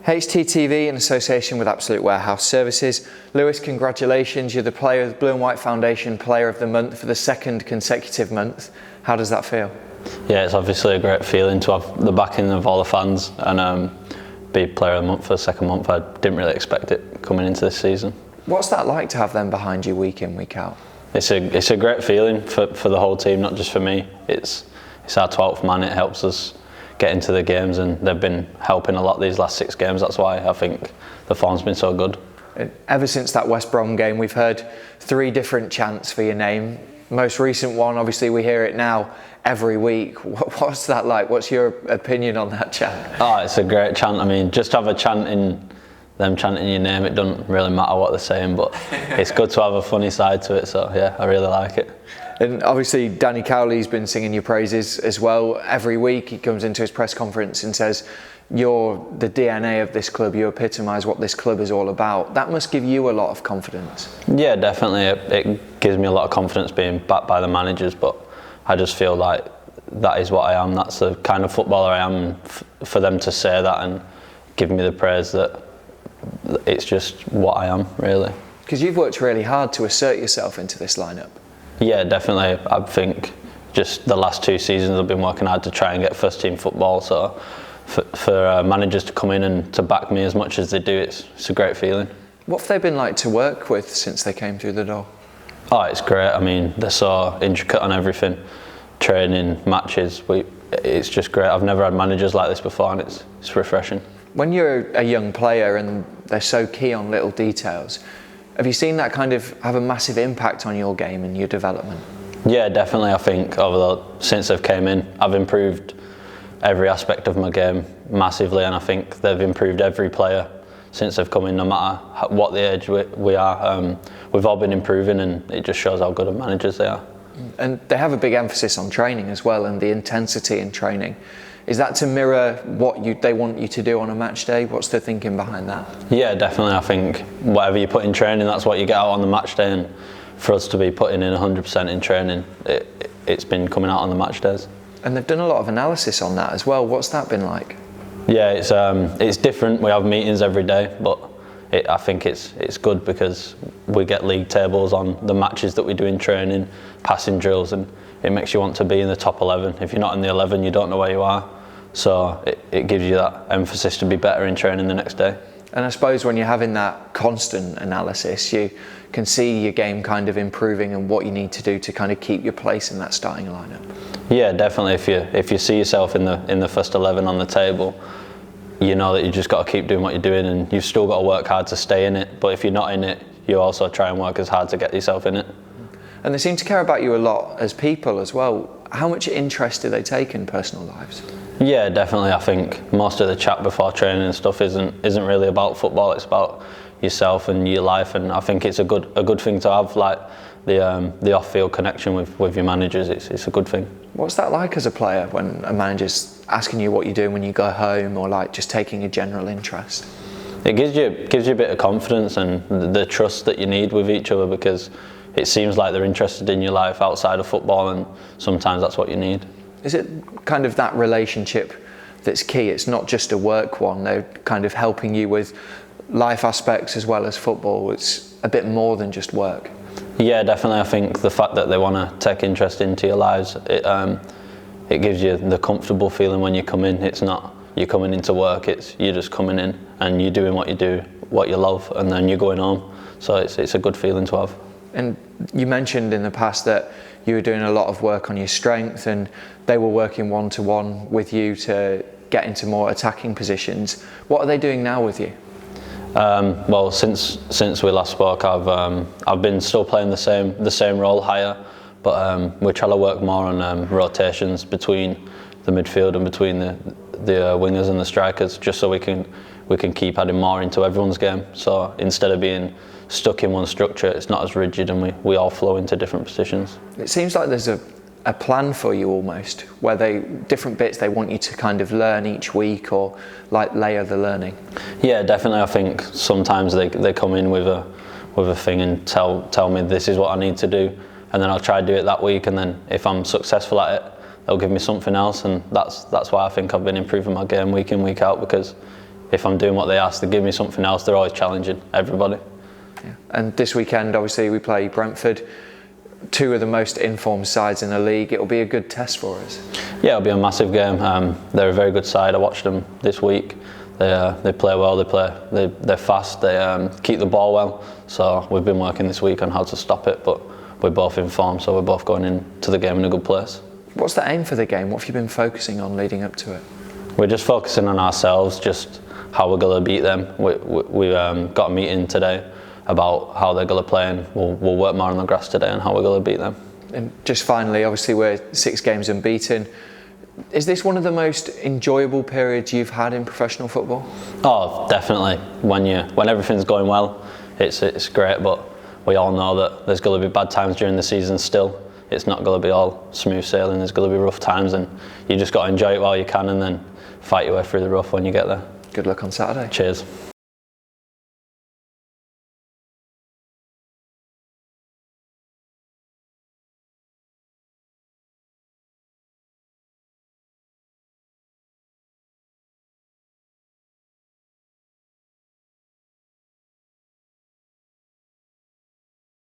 HTTV in association with Absolute Warehouse Services. Lewis, congratulations, you're the Blue and White Foundation Player of the Month for the second consecutive month. How does that feel? Yeah, it's obviously a great feeling to have the backing of all the fans and be Player of the Month for the second month. I didn't really expect it coming into this season. What's that like to have them behind you week in, week out? It's a great feeling for the whole team, not just for me. It's our 12th man, it helps us get into the games, and they've been helping a lot these last 6 games. That's why I think the form's been so good. Ever since that West Brom game, we've heard 3 different chants for your name. Most recent one, obviously we hear it now every week. What's that like? What's your opinion on that chant? Oh, it's a great chant. I mean, just to have a chant in them chanting your name, it doesn't really matter what they're saying, but it's good to have a funny side to it, so yeah, I really like it. And obviously Danny Cowley's been singing your praises as well. Every week he comes into his press conference and says, you're the DNA of this club, you epitomise what this club is all about. That must give you a lot of confidence. Yeah, definitely. It gives me a lot of confidence being backed by the managers, but I just feel like that is what I am. That's the kind of footballer I am. For them to say that and give me the praise, that it's just what I am, really. Because you've worked really hard to assert yourself into this lineup. Yeah, definitely. I think just the last 2 seasons I've been working hard to try and get first team football, so for managers to come in and to back me as much as they do, it's a great feeling. What have they been like to work with since they came through the door? Oh, it's great. I mean, they're so intricate on everything. Training, matches, it's just great. I've never had managers like this before, and it's refreshing. When you're a young player and they're so key on little details, have you seen that kind of have a massive impact on your game and your development? Yeah, definitely. I think since I've came in, I've improved every aspect of my game massively, and I think they've improved every player since they've come in, no matter what the age we are. We've all been improving, and it just shows how good of managers they are. And they have a big emphasis on training as well, and the intensity in training. Is that to mirror what they want you to do on a match day? What's the thinking behind that? Yeah, definitely. I think whatever you put in training, that's what you get out on the match day, and for us to be putting in 100% in training, it's been coming out on the match days. And they've done a lot of analysis on that as well. What's that been like? Yeah, it's different. We have meetings every day, but I think it's good because we get league tables on the matches that we do in training, passing drills, and it makes you want to be in the top 11. If you're not in the 11, you don't know where you are. So it gives you that emphasis to be better in training the next day. And I suppose when you're having that constant analysis, you can see your game kind of improving and what you need to do to kind of keep your place in that starting lineup. Yeah, definitely. If you see yourself in the first 11 on the table, you know that you just got to keep doing what you're doing, and you've still got to work hard to stay in it. But if you're not in it, you also try and work as hard to get yourself in it. And they seem to care about you a lot as people as well. How much interest do they take in personal lives? Yeah, definitely. I think most of the chat before training and stuff isn't really about football. It's about yourself and your life, and I think it's a good thing to have, like the off-field connection with your managers. It's a good thing. What's that like as a player when a manager's asking you what you're doing when you go home, or like just taking a general interest? It gives you a bit of confidence and the trust that you need with each other, because it seems like they're interested in your life outside of football, and sometimes that's what you need. Is it kind of that relationship that's key? It's not just a work one. They're kind of helping you with life aspects as well as football. It's a bit more than just work. Yeah, definitely. I think the fact that they want to take interest into your lives, it gives you the comfortable feeling when you come in. It's not you're coming into work, it's you're just coming in and you're doing what you do, what you love, and then you're going home. So it's a good feeling to have. And you mentioned in the past that you were doing a lot of work on your strength, and they were working one-to-one with you to get into more attacking positions. What are they doing now with you? Well, since we last spoke, I've been still playing the same role higher, but we're trying to work more on rotations between the midfield and between the wingers and the strikers, just so we can keep adding more into everyone's game. So instead of being stuck in one structure, it's not as rigid, and we all flow into different positions. It seems like there's a plan for you almost, where different bits they want you to kind of learn each week, or like layer the learning. Yeah, definitely. I think sometimes they come in with a thing and tell me this is what I need to do, and then I'll try to do it that week, and then if I'm successful at it, they'll give me something else, and that's why I think I've been improving my game week in, week out, because if I'm doing what they ask, they give me something else. They're always challenging everybody. Yeah. And this weekend, obviously, we play Brentford, two of the most informed sides in the league. It'll be a good test for us. Yeah, it'll be a massive game. They're a very good side. I watched them this week. They play well. They're fast. They keep the ball well. So we've been working this week on how to stop it. But we're both in form, so we're both going into the game in a good place. What's the aim for the game? What have you been focusing on leading up to it? We're just focusing on ourselves, just how we're going to beat them. We got a meeting today about how they're going to play, and we'll work more on the grass today and how we're going to beat them. And just finally, obviously we're 6 games unbeaten. Is this one of the most enjoyable periods you've had in professional football? Oh, definitely. When everything's going well, it's great, but we all know that there's going to be bad times during the season still. It's not going to be all smooth sailing. There's going to be rough times, and you just got to enjoy it while you can and then fight your way through the rough when you get there. Good luck on Saturday. Cheers.